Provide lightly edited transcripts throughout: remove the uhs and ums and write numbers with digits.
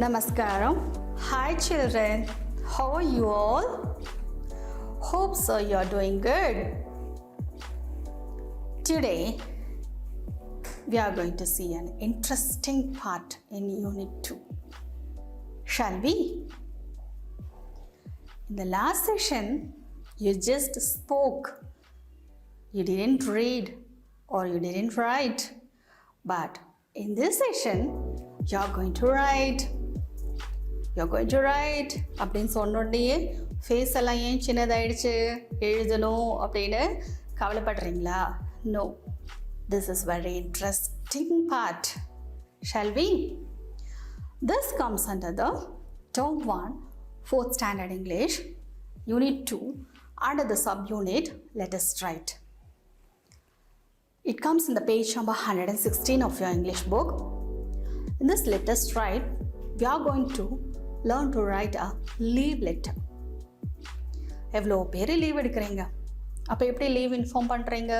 Namaskaram. Hi children. How are you all? Hope so you are doing good. Today we are going to see an interesting part in Unit 2. Shall we? In the last session you just spoke. You didn't read or you didn't write. But in this session you are going to write. அப்படின்னு சொன்னோடனே face எல்லாம் ஏன் சின்னதாயிடுச்சு, எழுதணும் அப்படின்னு கவலைப்படுறீங்களா? No, this is very interesting part. Shall we? This comes under the Term 1, 4th Standard English, Unit 2, under the subunit Let Us Write. It comes in the page number 116 of your English book. In this Let Us Write, we are going to learn to write a leave letter. எவ்வளோ பேர் leave எடுக்கிறீங்க? அப்போ எப்படி leave inform பண்ணுறீங்க?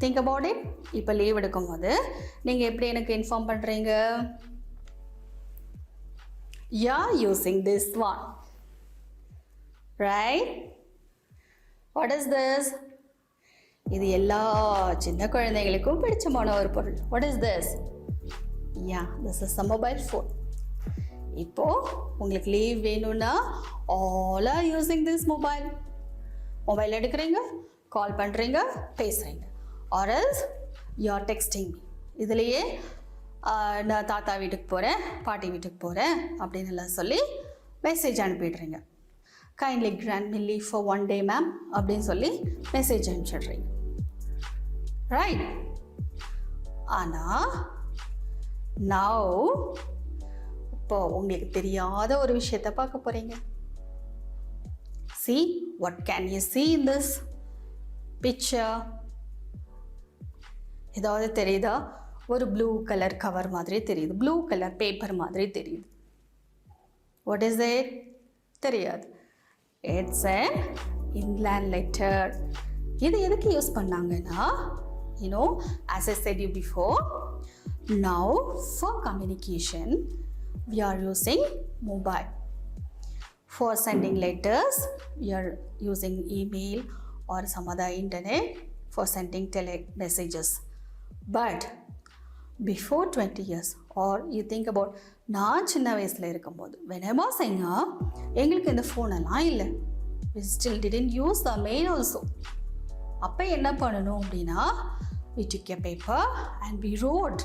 Think about it. இப்போ leave எடுக்கும்போது நீங்கள் எப்படி எனக்கு இன்ஃபார்ம் பண்ணுறீங்க? You are using this one, right? What is this? இது எல்லா சின்ன குழந்தைகளுக்கும் பிடிச்சமான ஒரு பொருள். What is this? Yeah, this is a mobile phone. இப்போது உங்களுக்கு லீவ் வேணும்னா all are using this mobile. Mobile எடுக்கிறீங்க, கால் பண்ணுறீங்க, பேசுகிறீங்க. Or else you are texting me. இதுலேயே நான் தாத்தா வீட்டுக்கு போகிறேன், பாட்டி வீட்டுக்கு போகிறேன் அப்படின்னு எல்லாம் சொல்லி மெசேஜ் அனுப்பிடுறீங்க. Kindly grant me leave for 1 day ma'am அப்படின்னு சொல்லி மெசேஜ் அனுப்பிச்சிடுறீங்க, ரைட்? ஆனால் நவ் இப்போ உங்களுக்கு தெரியாத ஒரு விஷயத்தை பார்க்க போகிறீங்க. See, what can you see in this picture? ஏதாவது தெரியுதா? ஒரு ப்ளூ கலர் கவர் மாதிரி தெரியுது, ப்ளூ கலர் பேப்பர் மாதிரி தெரியுது. What is it? தெரியாது. It's an inland letter. இது எதுக்கு யூஸ் பண்ணாங்கன்னா, you know, as I said you before, now for communication we are using mobile. For sending letters we are using email or some other internet for sending messages. But before 20 years, or you think about நான் சின்ன வயசில் இருக்கும்போது, when I was younger, எங்களுக்கு இந்த ஃபோனெல்லாம் இல்லை. We still didn't use the mail also. அப்போ என்ன பண்ணணும் அப்படின்னா, we took a paper and we wrote.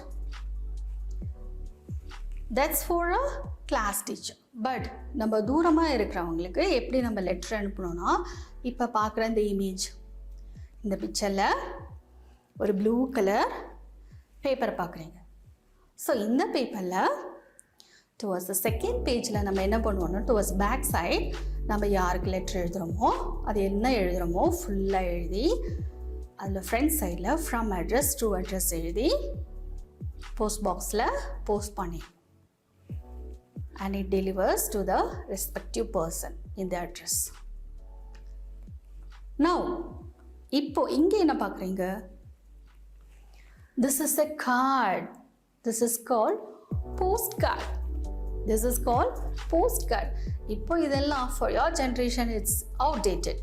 That's for a class teacher. But நம்ம தூரமாக இருக்கிறவங்களுக்கு எப்படி நம்ம லெட்டர் அனுப்பணும்னா, இப்போ பார்க்குற இந்த இமேஜ், இந்த பிக்சரில் ஒரு ப்ளூ கலர் பேப்பர் பார்க்குறீங்க. ஸோ இந்த பேப்பரில் டுவர்ட்ஸ் த செகண்ட் பேஜில் நம்ம என்ன பண்ணுவோம்னா, டுவர்ட்ஸ் பேக் சைட் நம்ம யாருக்கு லெட்டர் எழுதுகிறோமோ அது என்ன எழுதுகிறோமோ ஃபுல்லாக எழுதி, அதில் ஃப்ரண்ட் சைடில் ஃப்ரம் அட்ரஸ் டு அட்ரஸ் எழுதி போஸ்ட் பாக்ஸில் போஸ்ட் பண்ணி, and it delivers to the respective person in the address. Now, இப்போ இங்கே என்ன பார்க்குறீங்க? This is a card. This is called postcard. This is called postcard. இப்போ இதெல்லாம் for your generation it's outdated.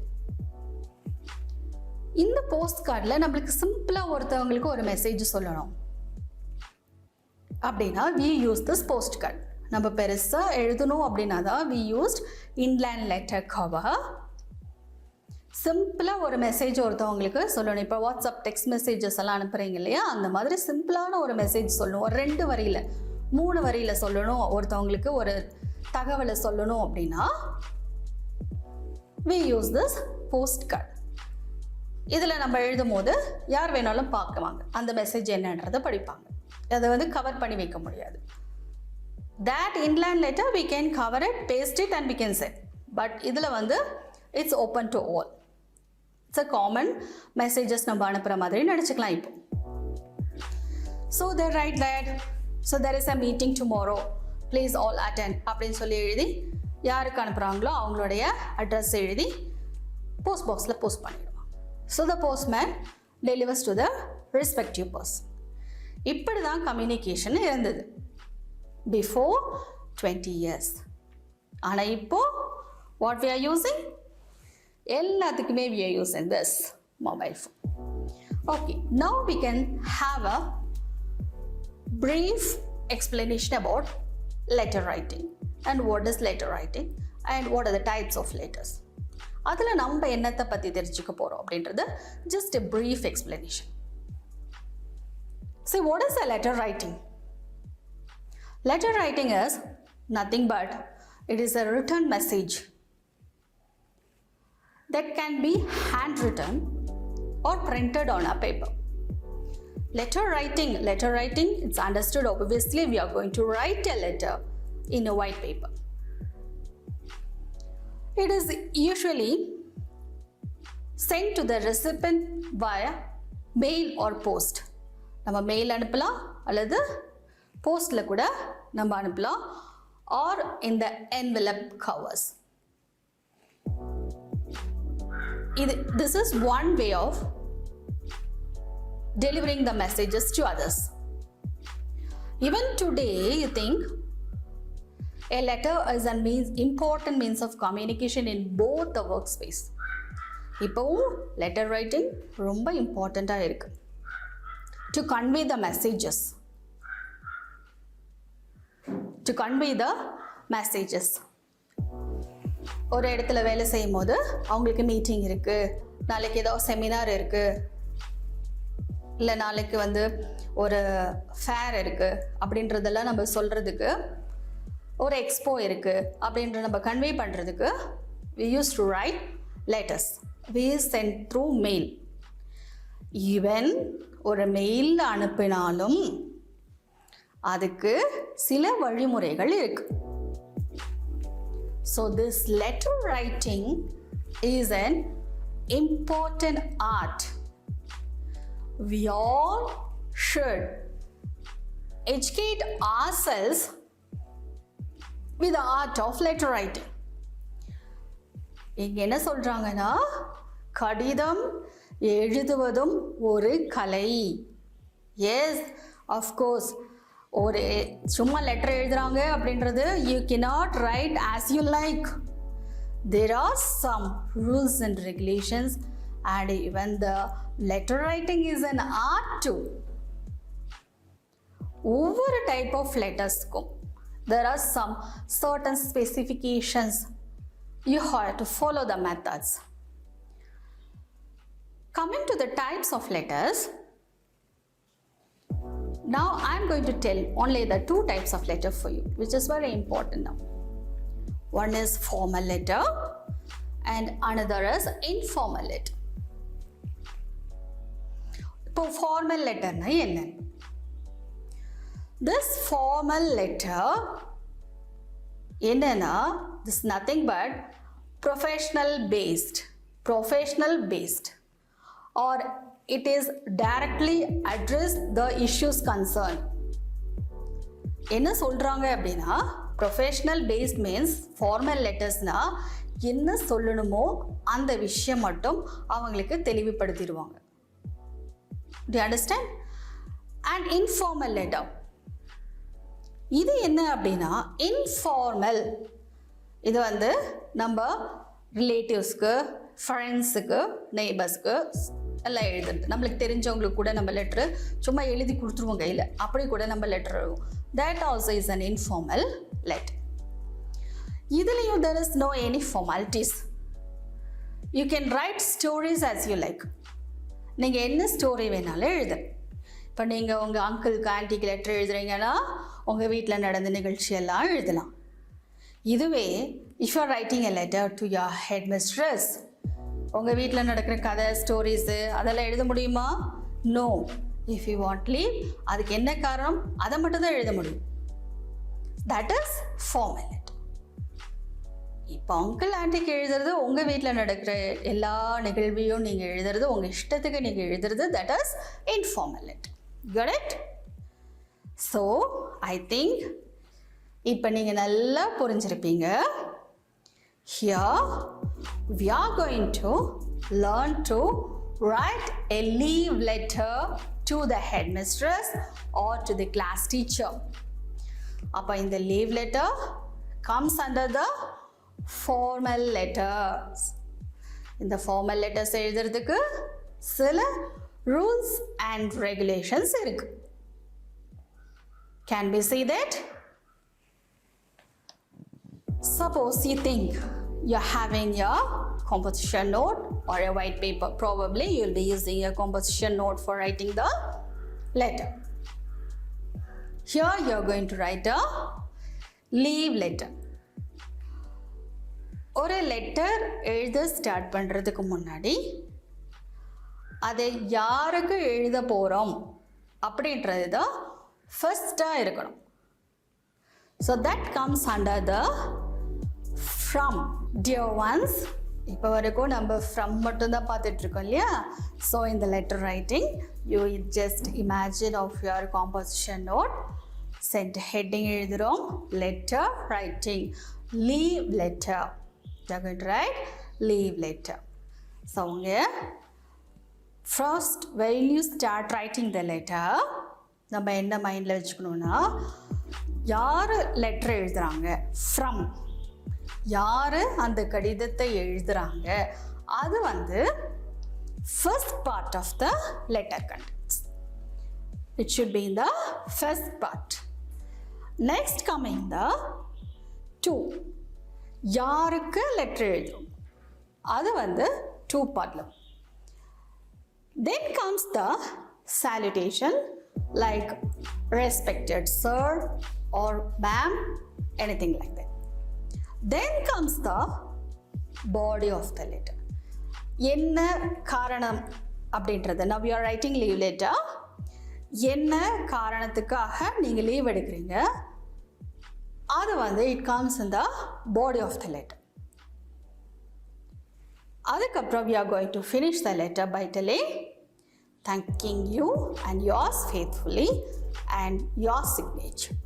இந்த போஸ்ட் கார்டில் நம்மளுக்கு சிம்பிளாக ஒருத்தவங்களுக்கு ஒரு மெசேஜ் சொல்லணும் அப்படின்னா we use this postcard. நம்ம பெருசாக எழுதணும் அப்படின்னா தான் we used inland letter cover. சிம்பிளாக ஒரு மெசேஜ் ஒருத்தவங்களுக்கு சொல்லணும். இப்போ வாட்ஸ்அப் டெக்ஸ்ட் மெசேஜஸ் எல்லாம் அனுப்புகிறீங்க இல்லையா, அந்த மாதிரி சிம்பிளான ஒரு மெசேஜ் சொல்லணும். ஒரு 2 வரியில் 3 வரியில் சொல்லணும், ஒருத்தவங்களுக்கு ஒரு தகவலை சொல்லணும் அப்படின்னா we use this postcard. இதில் நம்ம எழுதும் போது யார் வேணாலும் பார்க்குவாங்க, அந்த மெசேஜ் என்னன்றதை படிப்பாங்க. அதை கவர் பண்ணி வைக்க முடியாது. That inland letter we can cover it, paste it and we can send. But இதில் it's open to all. It's a common messages நம்ம அனுப்புகிற மாதிரி நினச்சிக்கலாம் இப்போ. So they write that, so there is a meeting tomorrow, please all attend அப்படின்னு சொல்லி எழுதி யாருக்கு அனுப்புகிறாங்களோ அவங்களுடைய அட்ரஸ் எழுதி போஸ்ட் பாக்ஸில் போஸ்ட் பண்ணிடுவாங்க. So the postman delivers to the respective person. இப்படி தான் கம்யூனிகேஷன் இருந்தது. before 20 years. ஆனால் இப்போ what we are using? எல்லாத்துக்குமே we are using this mobile phone. Okay, now we can have a brief explanation about letter writing and what is letter writing and what are the types of letters. அதில் நம்ம என்னத்தை பற்றி தெரிஞ்சுக்க போகிறோம் அப்படின்றது just a brief explanation. See, what is a letter writing? Letter writing is nothing but it is a written message that can be handwritten or printed on a paper. Letter writing, it's understood obviously we are going to write a letter in a white paper. It is usually sent to the recipient via mail or post. நம்ம mail அனுப்பலாம் அல்லது போஸ்டில் கூட நம்ம அனுப்பலாம் or in the envelope covers. This is one way of delivering the messages to others. Even today, you think a letter is an important means of communication in both the workspace. இப்போவும் letter writing ரொம்ப இம்பார்ட்டண்ட்டாக இருக்கு to convey the messages. ஒரு இடத்துல வேலை செய்யும் போது அவங்களுக்கு மீட்டிங் இருக்கு, நாளைக்கு ஏதோ செமினார் இருக்கு, இல்லை நாளைக்கு ஒரு ஃபேர் இருக்கு அப்படின்றதெல்லாம் நம்ம சொல்றதுக்கு, ஒரு எக்ஸ்போ இருக்கு அப்படின்ற நம்ம கன்வே பண்றதுக்கு we used to write letters. We sent through mail. Even ஒரு மெயில் அனுப்பினாலும் அதுக்கு சில வழிமுறைகள் இருக்கு. So this letter writing is an important art. We all should educate ourselves with the art of letter writing. இங்க என்ன சொல்றாங்கன்னா, கடிதம் எழுதுவதும் ஒரு கலை. Yes, of course. ஒரு சும்மா லெட்டர் எழுதுறாங்க அப்படின்றது you cannot write as you like. There are some rules and regulations and even the letter writing is an art too. ஒவ்வொரு type of lettersக்கும் there are some certain specifications. You have to follow the methods. Coming to the types of letters, now I am going to tell only the two types of letter for you, which is very important now. One is formal letter and another is informal letter. இப்போ formal letter na enna? This formal letter enna, this is nothing but professional based or it is directly address the issues concerned. என்ன சொல்றாங்க அப்படின்னா, professional based means formal lettersனா என்ன சொல்லணுமோ அந்த விஷயம் மட்டும் அவங்களுக்கு தெளிவுபடுத்திடுவாங்க. Do you understand? And informal letter, இது என்ன அப்படின்னா informal. இது நம்ம ரிலேட்டிவ்ஸ்க்கு, ஃப்ரெண்ட்ஸுக்கு, நெய்பர்ஸ்க்கு எல்லாம் எழுதுறது. நம்மளுக்கு தெரிஞ்சவங்களுக்கு கூட நம்ம லெட்ரு சும்மா எழுதி கொடுத்துருவோம் கையில், அப்படி கூட நம்ம லெட்டர் எழுதுவோம். That also is an informal letter. இதுலேயும் there is no any formalities. You can write stories as you like. நீங்கள் என்ன ஸ்டோரி வேணாலும் எழுதுறேன். இப்போ நீங்கள் உங்கள் அங்கிளுக்கு ஆன்ட்டிக்கு லெட்டர் எழுதுறீங்கன்னா உங்கள் வீட்டில் நடந்த நிகழ்ச்சியெல்லாம் எழுதலாம். இதுவே if you are writing a letter to your headmistress, உங்கள் வீட்டில் நடக்கிற கதை, ஸ்டோரிஸு அதெல்லாம் எழுத முடியுமா? No. If you want leave, அதுக்கு என்ன காரணம் அதை மட்டும் தான் எழுத முடியும். That is formal letter. இப்போ அங்கிள் ஆன்ட்டிக்கு எழுதுறது, உங்கள் வீட்டில் நடக்கிற எல்லா நிகழ்வையும் நீங்கள் எழுதுறது, உங்கள் இஷ்டத்துக்கு நீங்கள் எழுதுறது, that is informal letter. Got it? So I think இப்போ நீங்கள் நல்லா புரிஞ்சிருப்பீங்க. Here we are going to learn to write a leave letter to the headmistress or to the class teacher. அப்போ இந்த leave letter comes under the formal letters. இந்த formal letters எழுதுறதுக்கு சில rules and regulations இருக்கு. Can we see that? Suppose you think you're having your composition note or a white paper. Probably you'll be using a composition note for writing the letter. Here you're going to write a leave letter. ஒரு letter எழுத start பண்ணுறதுக்கு முன்னாடி அதை யாருக்கு எழுத போகிறோம் அப்படின்றது தான் ஃபர்ஸ்ட்டாக இருக்கணும். So that comes under the from. Dear ones, இப்போ வரைக்கும் நம்ம ஃப்ரம் மட்டும்தான் பார்த்துட்ருக்கோம் இல்லையா? ஸோ இந்த letter writing you just imagine of your composition note. Sent heading எழுதுகிறோம், letter writing, leave letter. You are going to write leave letter. So first when you start writing the letter, நம்ம என்ன மைண்டில் வச்சுக்கணுன்னா, யார் letter எழுதுகிறாங்க, from யார் அந்த கடிதத்தை எழுதுகிறாங்க, அது வந்து first part of the letter contents. It should be in the first part. Next coming the to, யாருக்கு லெட்டர் எழுதும், அது வந்து டூ பார்ட்ல. Then comes the salutation like respected sir or ma'am, anything like that. Then comes the body of the letter. என்ன காரணம் அப்படின்றது, now you are writing leave letter. என்ன காரணத்துக்காக நீங்கள் லீவ் எடுக்கிறீங்க, அது வந்து it comes in the body of the letter. அதுக்கப்புறம் we are going to finish the letter by telling thanking you and yours faithfully and your signature.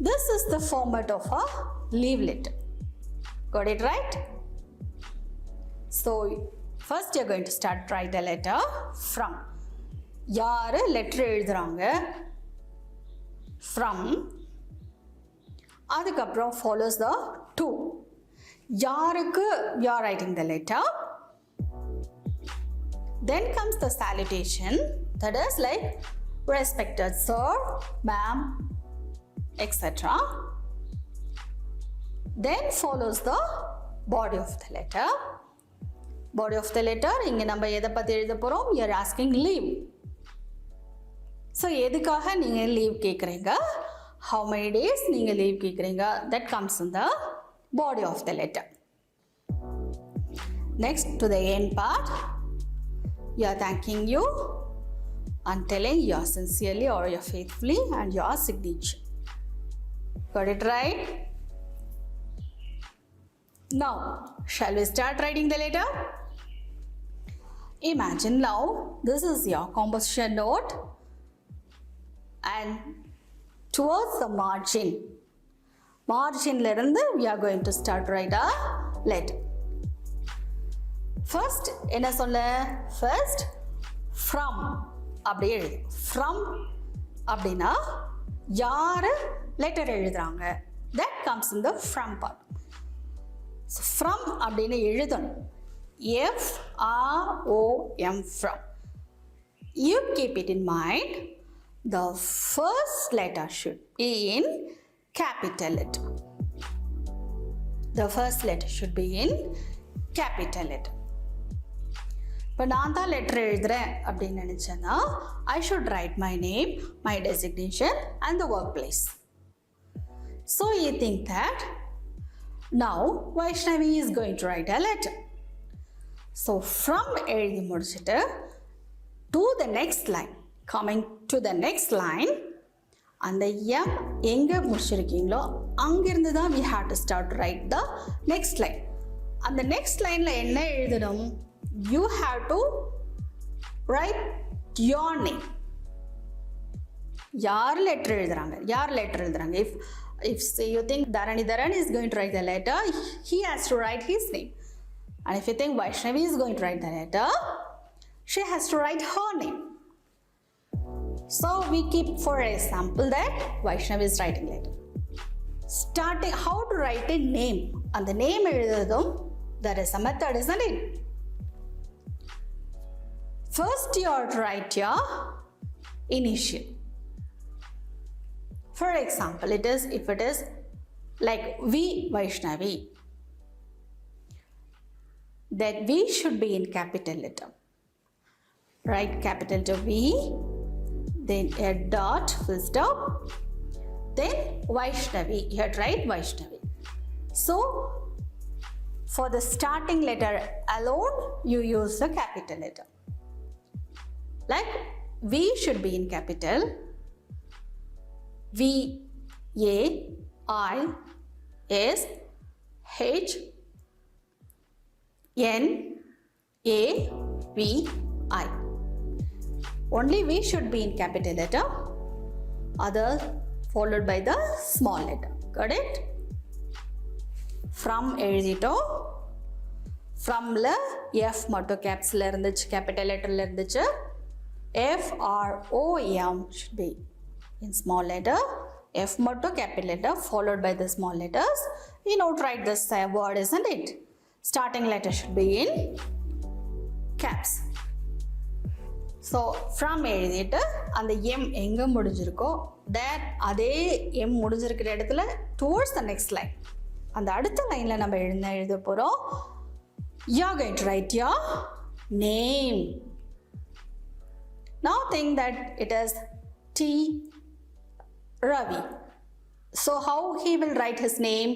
This is the format of a leave letter. Got it right? So first you are going to start write the letter from. யார் letter எழுதுகிறாங்க, from. அதுக்கப்புறம் follows the to, யாருக்கு you are writing the letter. Then comes the salutation, that is like respected sir, ma'am, etc. Then follows the body of the letter. Body of the letter, இங்கே நம்ம எதை பற்றி எழுத போகிறோம், you are asking leave. So எதுக்காக நீங்கள் leave கேட்குறீங்க, how many days நீங்கள் லீவ் கேட்குறீங்க, that comes in the body of the letter. Next to the end part, you are thanking you and telling you are sincerely or you are faithfully and your signature. Got it right? Now, shall we start writing the letter? Imagine now, this is your composition note and towards the margin இருந்து we are going to start write a letter. First என்ன சொல்ல, first from அப்படி எழுது. from அப்படின்னா யார் letter எழுதுறாங்க, that comes in the from part. So from அப்படின்னு எழுதணும், F-R-O-M, from. You keep it in mind, the first letter should be in capital letter. The first letter should be in capital letter. இப்போ நான் தான் letter எழுதுறேன் அப்படின்னு நினச்சேன்னா, I should write my name, my designation and the workplace. So you think that now Vaishnavi is going to write a letter. So from எழுதி முடிச்சிட்டு to the next line, coming to the next line, அந்த M எங்கே முடிச்சிருக்கீங்களோ அங்கிருந்து தான் we have to start to write the next line. அந்த next lineல என்ன எழுதணும், you have to write your name. யார் லெட்டர் எழுதுறாங்க, யார் லெட்டர் எழுதுறாங்க. If say you think Dharan is going to write the letter, he has to write his name. And if you think Vaishnavi is going to write the letter, she has to write her name. So we keep for example that Vaishnavi is writing letter. Starting how to write a name. And the name எழுதுறதும் there is a method, isn't it? First you have to write your initial. For example, if it is like V Vaishnavi, then V should be in capital letter. Write capital letter V, then a dot, full stop, then Vaishnavi. You have to write Vaishnavi. So for the starting letter alone, you use the capital letter. Like V should be in capital. V, A, I, S, H, N, A, V, I. Only V should be in capital letter. Other followed by the small letter. Got it? From எழுதிட்டோ fromல F மட்டும் capsல இருந்துச்சு, capital letterல இருந்துச்சு. F, R, O, M should be in small letter. F மட்டும் capital letter followed by the small letters. You know to write this word, isn't it? Starting letter should be in caps. So from எழுதிட்டு அந்த M எங்க முடிஞ்சிருக்கோ that அதே M முடிஞ்சிருக்கிற இடத்துல towards the next line, அந்த அடுத்த லைன்ல நம்ம எழுத போறோம். You are going to write your name. Now think that it is T Ravi. So how he will write his name?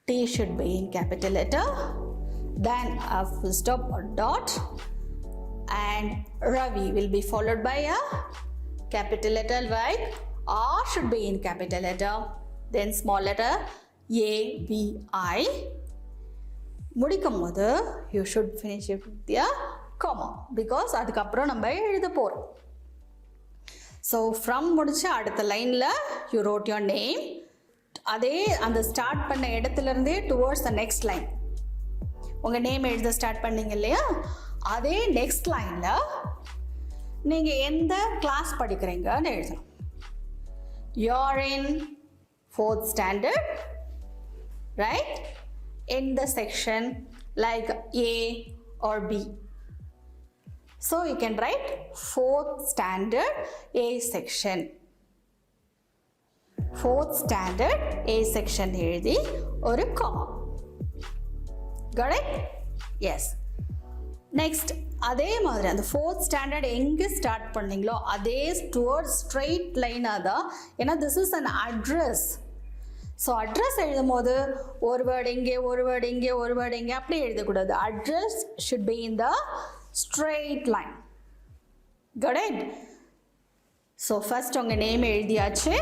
T should be in capital letter, then a full stop or dot, and Ravi will be followed by a capital letter like R should be in capital letter, then small letter A, V, I. முடிக்கும் போது you should finish it with a comma because அதுக்கப்புறம் நம்ம எழுத போறோம். So from முடிச்ச அடுத்த லைன்ல you wrote your name. அதே அந்த ஸ்டார்ட் பண்ண இடத்துல இருந்தே towards the next line உங்க நேம் எழுத ஸ்டார்ட் பண்ணீங்க இல்லையா, அதே நெக்ஸ்ட் லைன்ல நீங்க எந்த கிளாஸ் படிக்கிறீங்கன்னு எழுதணும். You're in 4th standard, right? In the section like A or B. So you can write 4th standard A section. 4th standard A section எழுதி ஒரு comma. Got it? Yes. Next அதே மாதிரி அந்த 4th standard எங்க start பண்ணீங்களோ அதே towards straight line தான். ஏன்னா this is an address. So address எழுதும் போது ஒரு வேர்டு இங்கே ஒரு வேர்டு இங்கே ஒரு வேர்டு இங்கே அப்படி எழுதக்கூடாது. Address should be in the straight line. Got it? So first உங்கள் நேம் எழுதியாச்சு.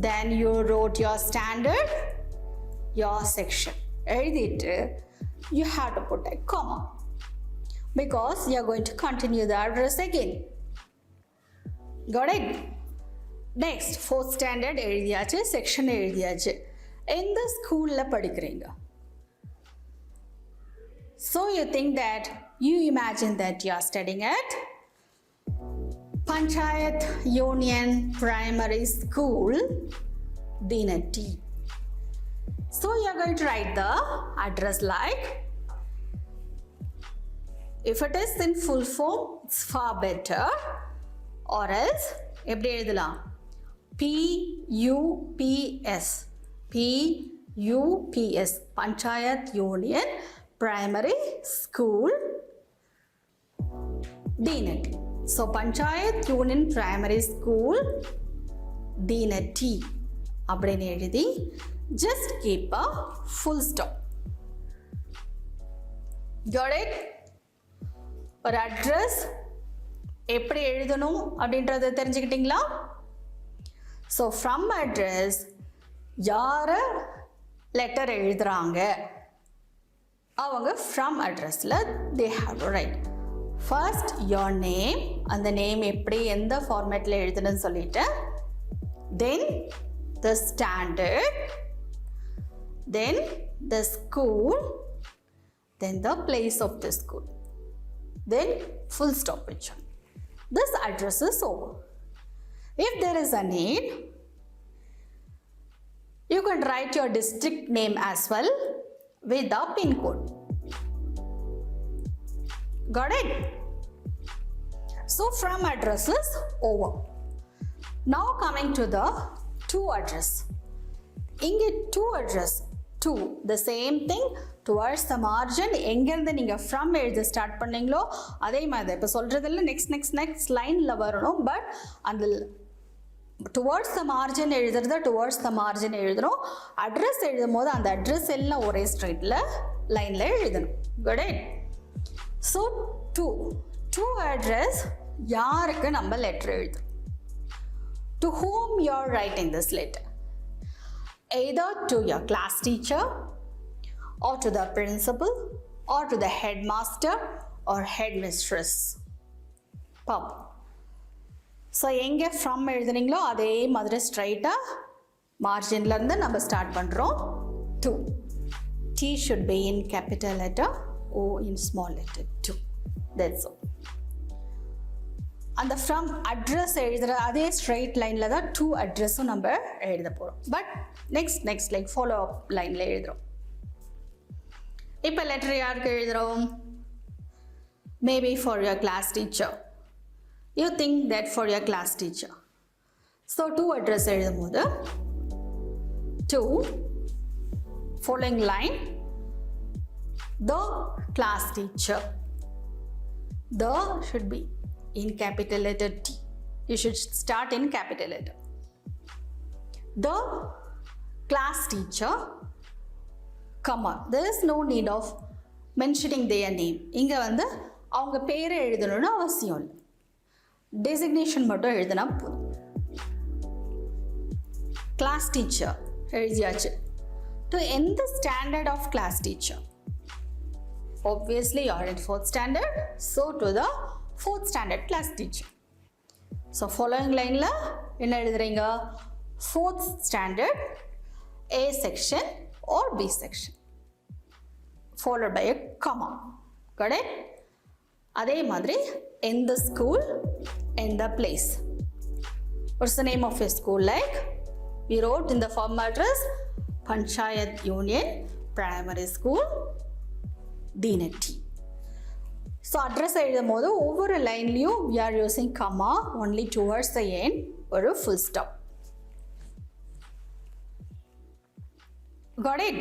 Then you wrote your standard, your section. எழுதிட்டு you have to put a comma because you are going to continue the address again. Got it? Next 4th standard எழுதியாச்சு, section எழுதியாச்சு. எந்த ஸ்கூல்ல படிக்கிறீங்க? So you think that you imagine that you are studying at Panchayat Union Primary School, Dinati. So you are going to write the address like, if it is in full form, it's far better, or else எப்படி எழுதலாம்? PUPS, PUPS, Panchayat Union Primary School, Dinati. So Panchayat Union Primary School, Dinati அப்படின்னு எழுதி just keep a full stop. Got it? ஒரு address எப்படி எழுதணும் அப்படின்றத தெரிஞ்சுக்கிட்டீங்களா? So from address யார் லெட்டர் எழுதுகிறாங்க அவங்க ஃப்ரம் அட்ரஸில் they have to write first your name, அந்த நேம் எப்படி எந்த ஃபார்மேட்டில் எழுதுன்னு சொல்லிட்டு, then the standard, then the school, then the place of the school, then full stop வச்சோம். This address is over. If there is a need, you can write your district name as well with the pin code. Got it? So from address is over. Now coming to the to address. Inge to address. To the same thing towards the margin. எங்கிருந்து நீங்க from எழுத start பண்ணீங்களோ அதே மாதிரி இப்போ சொல்றதுல next லைன்ல வரணும். பட் அந்த டுவர்ட்ஸ் த மார்ஜின் எழுதுறத டுவர்ட்ஸ் த மார்ஜின் எழுதணும். அட்ரஸ் எழுதும் போது அந்த அட்ரஸ் எல்லாம் ஒரே ஸ்ட்ரைட்ல லைன்ல எழுதணும். Got it. So to address யாருக்கு நம்ம லெட்டர் எழுதுறோம்? To whom you are writing this letter? Either to your class teacher or to the principal or to the headmaster or headmistress. Pop. So எங்க from எழுதுறீங்களோ அதே மாதிரி ஸ்ட்ரைட்டா மார்ஜின்ல இருந்து நம்ம start பண்றோம். to. T should be in capital letter, O in small letter. to. That's all. அந்த from address எழுதுற அதே ஸ்ட்ரைட் லைன்ல தான் to அட்ரஸும் நம்ம எழுத போறோம். But next like follow up லைன்ல எழுதுறோம். இப்போ லெட்டர் யாருக்கு எழுதுறோம்? Maybe for your class teacher. You think that for your class teacher. So to address எழுதும் போது to following line the class teacher. The should be in capital letter T. You should start in capital letter. The class teacher, comma. There is no need of mentioning their name. இங்க வந்து அவங்க பேரை எழுதணும்னு அவசியம் இல்லை. Designation மட்டும் எழுதினா போதும். கிளாஸ் டீச்சர் எழுதியாச்சு. To எந்த standard of class teacher? Obviously you are in 4th standard, so to the 4th standard class teacher. So following line la enna எழுதுறீங்க? 4th standard A section or B section followed by a comma. Got it? அதே மாதிரி in the school, in the place. What's the name of your school? Like we wrote in the form address Panchayat Union Primary School, Dinati. So address எழுதும் போது ஒவ்வொரு லைன்லையும் we are using comma only towards the end ஒரு full stop. Got it?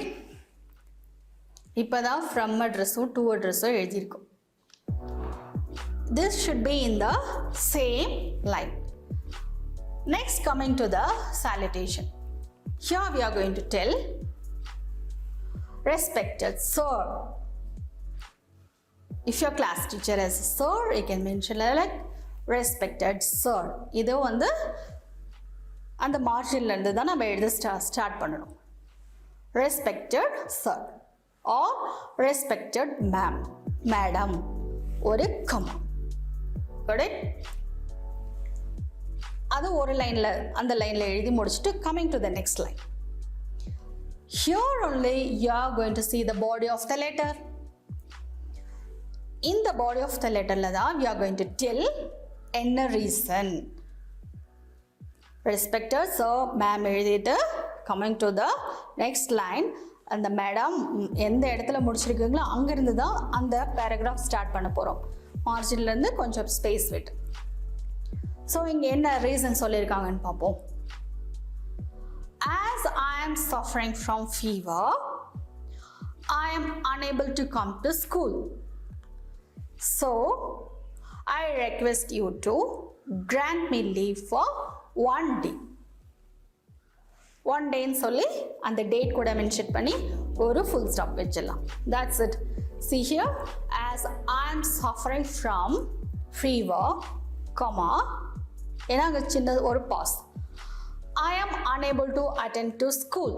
இப்போதான் from அட்ரஸும் to அட்ரஸும் எழுதியிருக்கோம். This should be in the same line. Next coming to the salutation. Here we are going to tell respected sir. If your class teacher is sir, you can mention like respected sir. இது வந்து அந்த மார்ஜின்ல இருந்து தான் நம்ம எழுத start பண்ணணும். Respected sir or respected ma'am, madam ஒரு comma. Got it? அது ஒரு லைன்ல அந்த லைன்ல எழுதி முடிச்சிட்டு coming to the next line. Here only you are going to see the body of the letter. In the body of the letter la we are going to tell என்ன reason. Respected sir, ma'am எழுதிட்டு coming to the next line அந்த madam எந்த இடத்துல முடிச்சிருக்கீங்களோ அங்கிருந்து தான் அந்த paragraph start பண்ண போகிறோம். மார்ஜின்ல இருந்து கொஞ்சம் ஸ்பேஸ் விட்டு. ஸோ இங்கே என்ன ரீசன் சொல்லியிருக்காங்கன்னு பார்ப்போம். As I am suffering from fever, I am unable to come to school. So, I request you to grant me leave for 1 day. 1 day ன்னு சொல்லி அந்த டேட் கூட மென்ஷன் பண்ணி ஒரு ஃபுல் ஸ்டாப் வச்சிடலாம். That's it. See here, as I am suffering from fever, comma, ஏன்னா அங்கே சின்ன ஒரு pass. I am unable to attend to school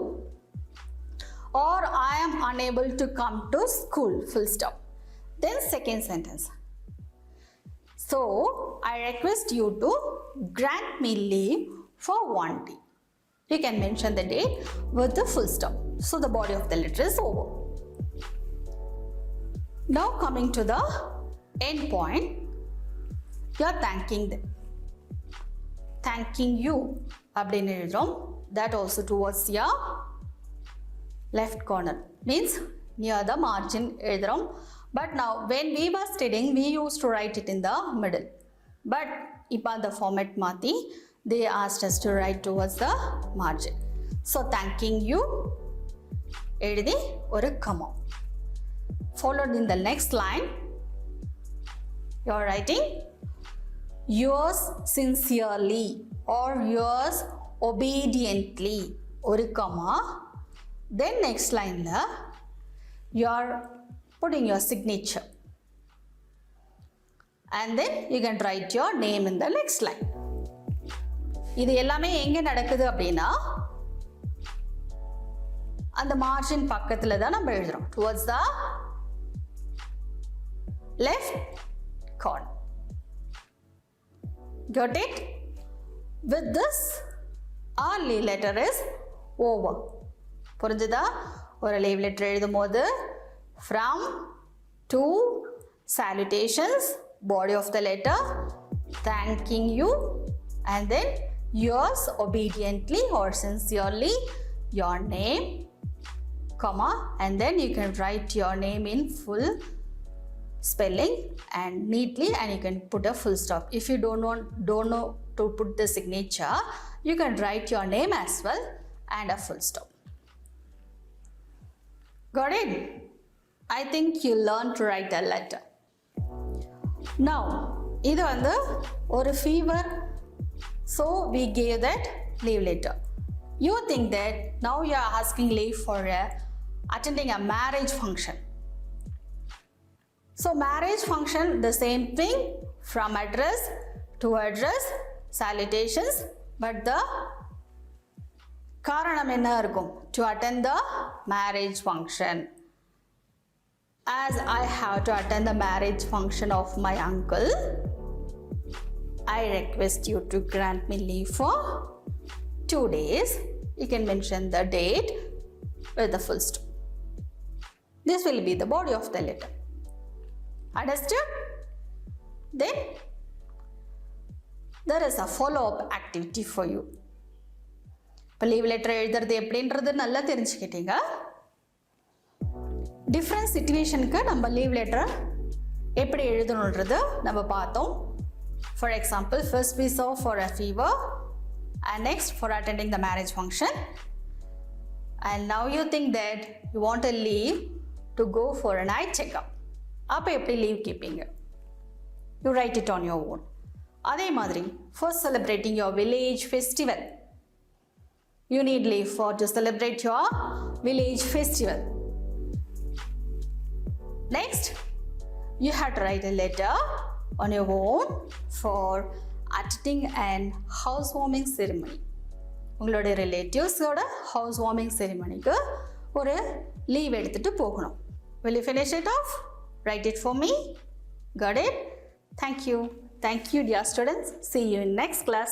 or I am unable to come to school, full stop. Then second sentence. So, I request you to grant me leave for 1 day. You can mention the date with the full stop. So, the body of the letter is over. Now coming to the end point. you are thanking them. Thanking you அப்படின்னு எழுதுறோம். That also towards your left corner, means near the margin எழுதுறோம். But now when we were studying, we used to write it in the middle. But இப்போ அந்த format மாற்றி they asked us to write towards the margin. So thanking you எழுதி ஒரு comma. Followed in the next line, you are writing yours sincerely or yours obediently ஒரு comma. Then next line la you are putting your signature and then you can write your name in the next line. இது எல்லாமே எங்க நடக்குது அப்படின்னா அந்த margin பக்கத்துல தான் நம்ம எழுதுறோம், towards the left corner. Got it? With this our leave letter is over. புரிஞ்சுதா? ஒரு leave letter எழுதும் போது from to salutations, body of the letter, thanking you, and then yours obediently or sincerely, your name, comma, and then you can write your name in full spelling and neatly, and you can put a full stop. If you don't know to put the signature, you can write your name as well and a full stop. Got it? I think you learned to write a letter. Now இது வந்து ஒரு fever, so we gave that leave letter. You think that now you are asking leave for attending a marriage function. So marriage function, the same thing, from address to address, salutations, but the காரணம் என்ன இருக்கும்? To attend the marriage function. As I have to attend the marriage function of my uncle, I request you to grant me leave for 2 days. You can mention the date with the full stop. This will be the body of the letter. Understood? Then there is a follow-up activity for you. இப்போ leave letter எழுதுறது எப்படின்றது நல்லா தெரிஞ்சுக்கிட்டீங்க. Different சிச்சுவேஷனுக்கு நம்ம leave லெட்டரை எப்படி எழுதணுன்றது நம்ம பார்த்தோம். For example, first we saw for a fever and next for attending the marriage function, and now you think that you want a leave to go for a night checkup. அப்போ எப்படி leave கேட்பீங்க? You write it on your own. அதே மாதிரி for celebrating your village festival, you need leave for to celebrate your village festival. Next, you have to write a letter on your own for attending an housewarming ceremony. உங்களோட ரிலேட்டிவ்ஸோட housewarming ceremonyக்கு ஒரு leave எடுத்துட்டு போகணும். Will you finish it off? Write it for me. Got it? Thank you. Thank you, dear students. See you in next class.